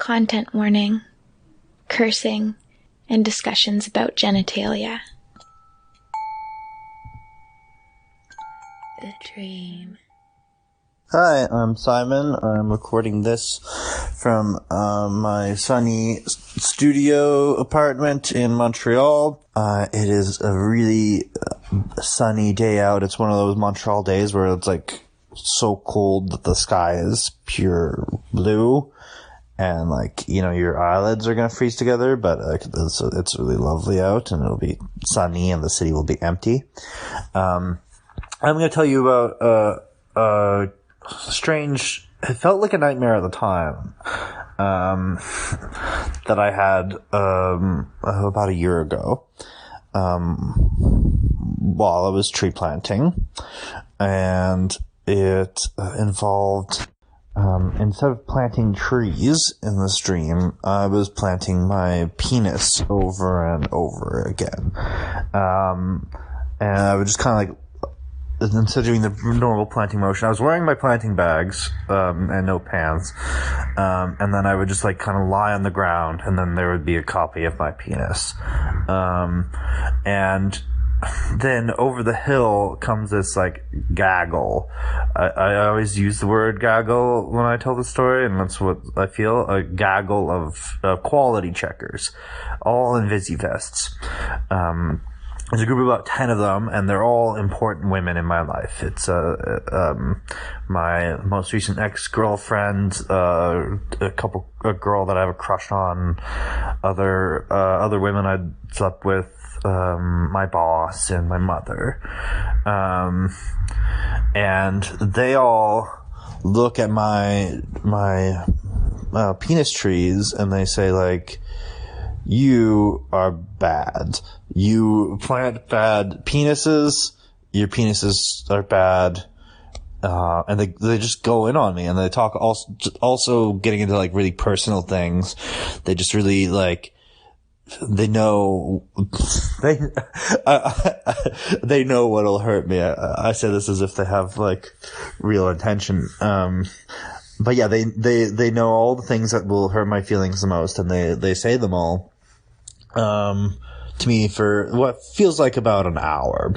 content warning, cursing, and discussions about genitalia. The dream. Hi, I'm Simon. I'm recording this from my sunny studio apartment in Montreal. It is a really sunny day out. It's one of those Montreal days where it's like so cold that the sky is pure blue. And your eyelids are going to freeze together, but it's really lovely out and it'll be sunny and the city will be empty. I'm going to tell you about, strange, it felt like a nightmare at the time, that I had, about a year ago, while I was tree planting, and it involved, instead of planting trees in this dream, I was planting my penis over and over again. And I would just kind of instead of doing the normal planting motion, I was wearing my planting bags, and no pants. And then I would just kind of lie on the ground, and then there would be a copy of my penis. And then over the hill comes this gaggle. I always use the word gaggle when I tell the story, and that's what I feel, a gaggle of quality checkers, all in Visi vests. There's a group of about 10 of them, and they're all important women in my life. It's my most recent ex-girlfriend, a girl that I have a crush on, other women I'd slept with, my boss and my mother. And they all look at my penis trees and they say you are bad. You plant bad penises. Your penises are bad. And they just go in on me, and they talk also getting into really personal things. They just really they know they know what'll hurt me. I say this as if they have real intention. But yeah, they know all the things that will hurt my feelings the most, and they say them all to me for what feels like about an hour.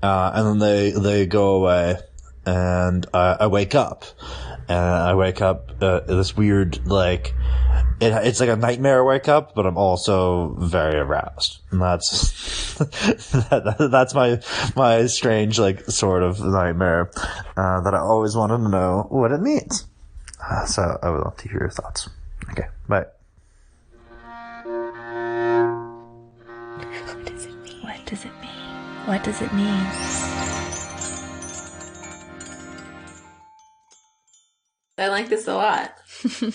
And then they go away, and I wake up. And I wake up this weird it's like a nightmare wake up, but I'm also very aroused. And that's that's my strange sort of nightmare that I always wanted to know what it means. So I would love to hear your thoughts. Okay, bye. What does it mean? What does it mean? What does it mean? I like this a lot,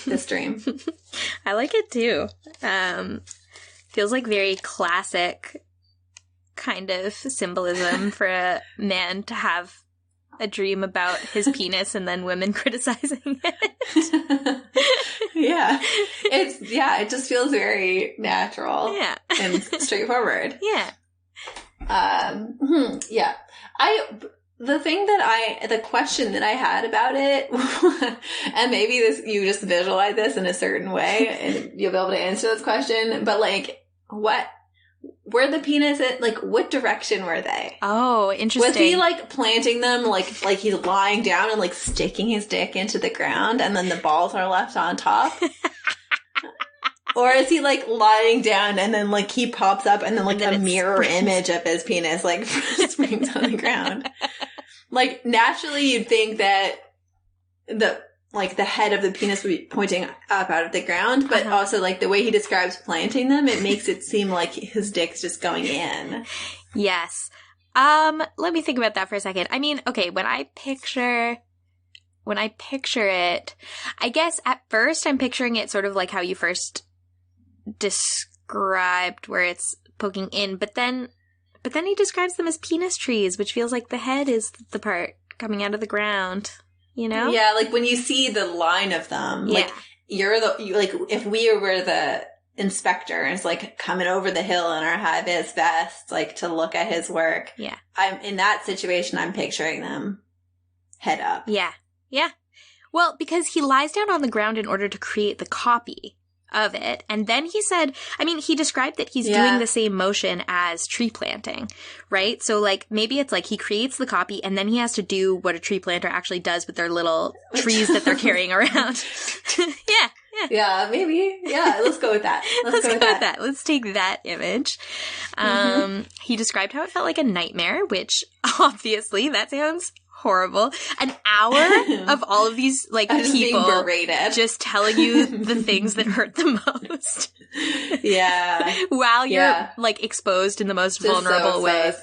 this dream. I like it too. Feels like very classic kind of symbolism for a man to have a dream about his penis and then women criticizing it. It just feels very natural. Yeah. And straightforward. Yeah. Yeah. The question that I had about it, and maybe you just visualize this in a certain way and you'll be able to answer this question, but where the penis what direction were they? Oh, interesting. Was he planting them like he's lying down and sticking his dick into the ground and then the balls are left on top? Or is he lying down and then he pops up and then a mirror image of his penis springs on the ground? Naturally you'd think that the head of the penis would be pointing up out of the ground, but also the way he describes planting them, it makes it seem like his dick's just going in. Yes. Let me think about that for a second. I mean, okay, when I picture it, I guess at first I'm picturing it sort of like how you first described, where it's poking in, but then he describes them as penis trees, which feels like the head is the part coming out of the ground, you know? Yeah, when you see the line of them, if we were the inspector and it's coming over the hill in our high-vis vests, to look at his work. Yeah. I'm in that situation, I'm picturing them head up. Yeah. Yeah. Well, because he lies down on the ground in order to create the copy of it. And then he said, I mean, he described that he's doing the same motion as tree planting, right? So, like, maybe it's like he creates the copy and then he has to do what a tree planter actually does with their little trees that they're carrying around. Yeah. Yeah, maybe. Yeah, let's go with that. Let's go with that. Let's take that image. He described how it felt like a nightmare, which obviously that sounds horrible. An hour of all of these like just people being berated, just telling you the things that hurt the most. Yeah. While you're like exposed in the most just vulnerable way.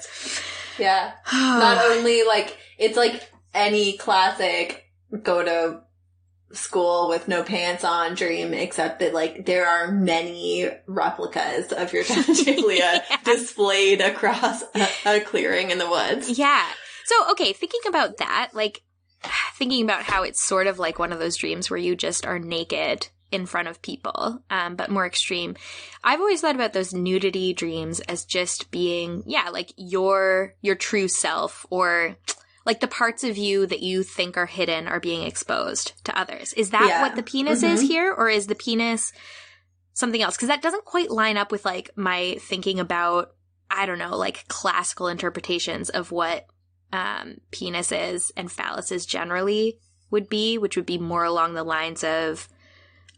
Yeah. Not only like it's like any classic go to school with no pants on dream, except that like there are many replicas of your genitalia displayed across a clearing in the woods. Yeah. So, okay, thinking about that, like, thinking about how it's sort of like one of those dreams where you just are naked in front of people, but more extreme. I've always thought about those nudity dreams as just being, like, your true self, or like the parts of you that you think are hidden are being exposed to others. Is that what the penis is here, or is the penis something else? Because that doesn't quite line up with, like, my thinking about, I don't know, like, classical interpretations of what penises and phalluses generally would be, which would be more along the lines of,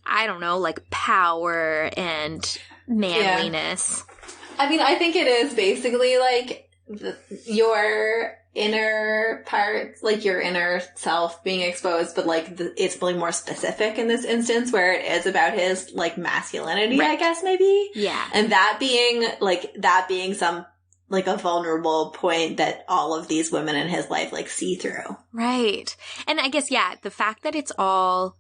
I don't know, like power and manliness. Yeah. I mean, I think it is basically like your inner parts, like your inner self being exposed, but like it's really more specific in this instance where it is about his like masculinity, right. I guess maybe. Yeah. And that being some like a vulnerable point that all of these women in his life like see through. Right. And I guess, the fact that it's all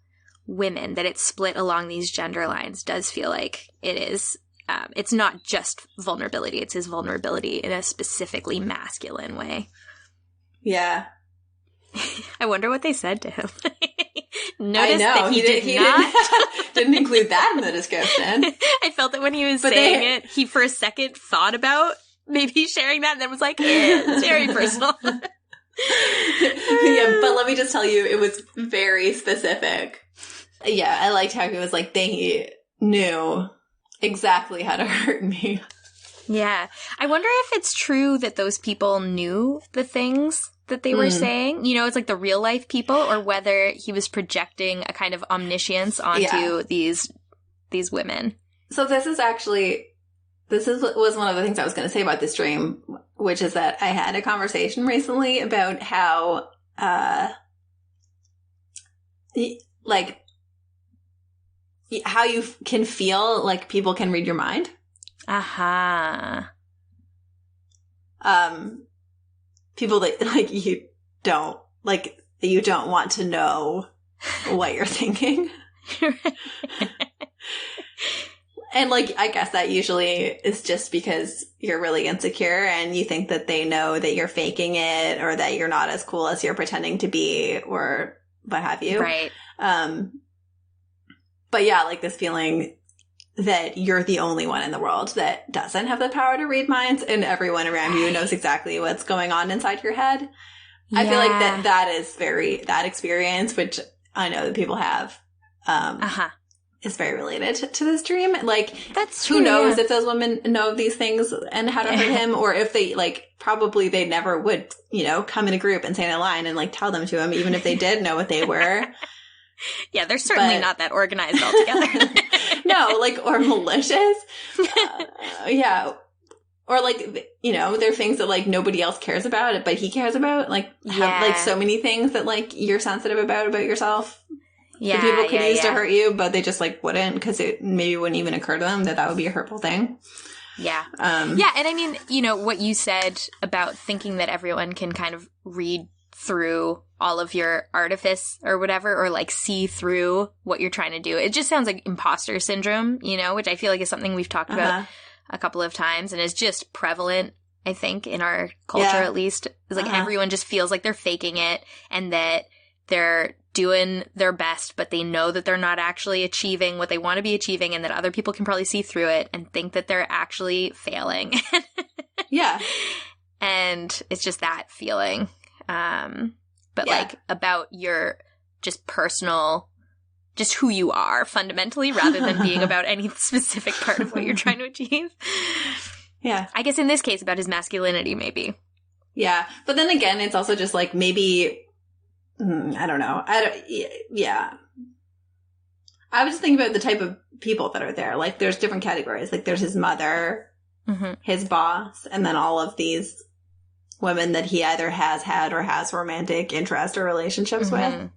women, that it's split along these gender lines does feel like it is, it's not just vulnerability, it's his vulnerability in a specifically masculine way. Yeah. I wonder what they said to him. Notice that he didn't include that in the description. I felt that when he was saying it, he for a second thought about maybe sharing that and then was like, it's very personal. Yeah, but let me just tell you, it was very specific. Yeah, I liked how he was like, they knew exactly how to hurt me. Yeah. I wonder if it's true that those people knew the things that they were saying. You know, it's like the real life people, or whether he was projecting a kind of omniscience onto these women. So this was one of the things I was going to say about this dream, which is that I had a conversation recently about how, like, how you can feel like people can read your mind. Aha. People that, like, you don't want to know what you're thinking. And, like, I guess that usually is just because you're really insecure and you think that they know that you're faking it or that you're not as cool as you're pretending to be or what have you. Right. But yeah, like this feeling that you're the only one in the world that doesn't have the power to read minds and everyone around you knows exactly what's going on inside your head. Yeah. I feel like that experience, which I know that people have, is very related to this dream. Like, that's true. Who knows if those women know these things and how to hurt him, or if they, like, probably they never would, you know, come in a group and say a line and, like, tell them to him, even if they did know what they were. Yeah, they're certainly not that organized altogether. No, like, or malicious. Yeah. Or, like, you know, there are things that, like, nobody else cares about, but he cares about. Like, have, like, so many things that, like, you're sensitive about yourself. Yeah, that people could use to hurt you, but they just, like, wouldn't, because it maybe wouldn't even occur to them that would be a hurtful thing. Yeah. Yeah, and I mean, you know, what you said about thinking that everyone can kind of read through all of your artifice or whatever, or, like, see through what you're trying to do. It just sounds like imposter syndrome, you know, which I feel like is something we've talked about a couple of times and is just prevalent, I think, in our culture at least. It's like everyone just feels like they're faking it and that they're doing their best, but they know that they're not actually achieving what they want to be achieving, and that other people can probably see through it and think that they're actually failing. Yeah. And it's just that feeling. But like about your just personal, just who you are fundamentally, rather than being about any specific part of what you're trying to achieve. Yeah. I guess in this case, about his masculinity, maybe. Yeah. But then again, it's also just like maybe, I don't know. Yeah. I was just thinking about the type of people that are there. Like, there's different categories. Like, there's his mother, his boss, and then all of these women that he either has had or has romantic interest or relationships with.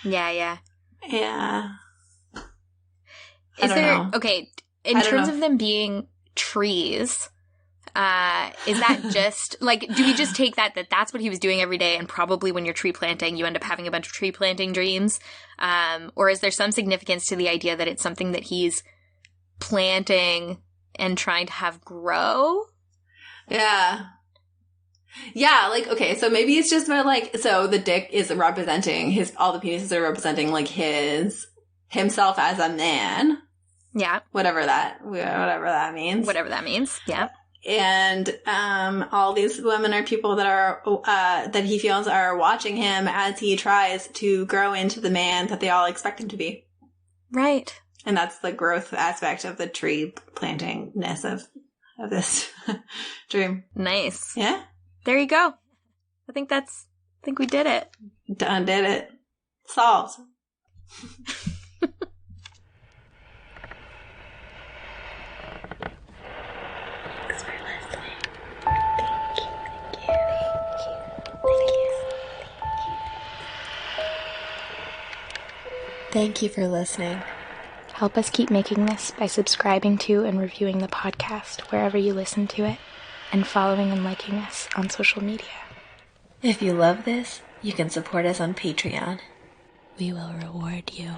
Yeah, yeah. Yeah. Is there, okay, in terms of them being trees, is that just, like, do we just take that that's what he was doing every day, and probably when you're tree planting, you end up having a bunch of tree planting dreams? Or is there some significance to the idea that it's something that he's planting and trying to have grow? Yeah. Yeah, like, okay, so maybe it's just about, like, so the dick is representing all the penises are representing, like, himself as a man. Yeah. Whatever that means. Whatever that means, yeah. And all these women are people that are that he feels are watching him as he tries to grow into the man that they all expect him to be. Right. And that's the growth aspect of the tree plantingness of this dream. Nice. Yeah. There you go. I think we did it. Done did it. Solved. Thank you for listening. Help us keep making this by subscribing to and reviewing the podcast wherever you listen to it, and following and liking us on social media. If you love this, you can support us on Patreon. We will reward you.